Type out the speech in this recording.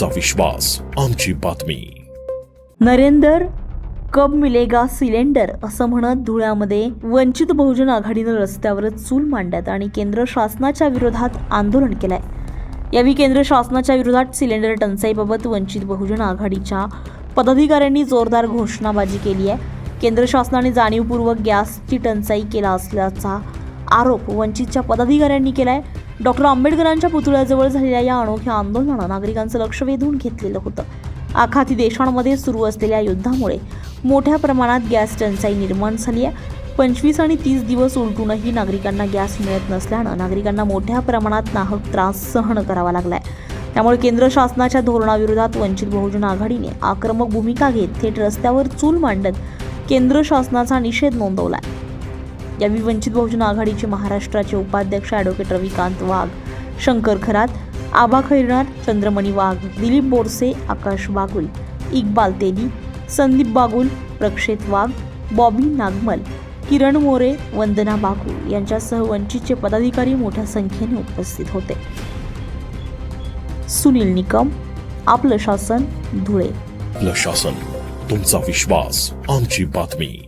तुमचा विश्वास आमची बातमी. नरेंद्र कब मिलेगा सिलेंडर असं म्हणत धुळ्यामध्ये वंचित बहुजन आघाडीनं रस्त्यावरच चूल मांडत आणि केंद्र शासनाच्या विरोधात आंदोलन केलंय. यावेळी केंद्र शासनाच्या विरोधात सिलेंडर टंचाईबाबत वंचित बहुजन आघाडीच्या पदाधिकाऱ्यांनी जोरदार घोषणाबाजी केली आहे. केंद्र शासनाने जाणीवपूर्वक गॅसची टंचाई केला असल्याचा आरोप वंचितच्या पदाधिकाऱ्यांनी केलाय. डॉक्टर आंबेडकरांच्या पुतळ्याजवळ झालेल्या या अनोख्या आंदोलनानं नागरिकांचं लक्ष वेधून घेतलेलं होतं. आखाती देशांमध्ये सुरू असलेल्या युद्धामुळे मोठ्या प्रमाणात गॅस टंचाई निर्माण झाली आहे. 25 आणि 30 दिवस उलटूनही नागरिकांना गॅस मिळत नसल्यानं नागरिकांना मोठ्या प्रमाणात नाहक त्रास सहन करावा लागलाय. त्यामुळे केंद्र शासनाच्या धोरणाविरोधात वंचित बहुजन आघाडीने आक्रमक भूमिका घेत थेट रस्त्यावर चूल मांडत केंद्र शासनाचा निषेध नोंदवलाय. यावेळी वंचित बहुजन आघाडीचे महाराष्ट्राचे उपाध्यक्ष ॲडव्होकेट रविकांत वाघ, शंकर खरात, आबा खैरनार, चंद्रमणी वाघ, दिलीप बोरसे, आकाश बागुल, इक्बाल तेली, संदीप बागुल, प्रक्षेत वाघ, बॉबी नागमल, किरण मोरे, वंदना बागुल यांच्यासह वंचितचे पदाधिकारी मोठ्या संख्येने उपस्थित होते. सुनील निकम, आपलं शासन, धुळे. आपलं शासन, तुमचा विश्वास आमची बातमी.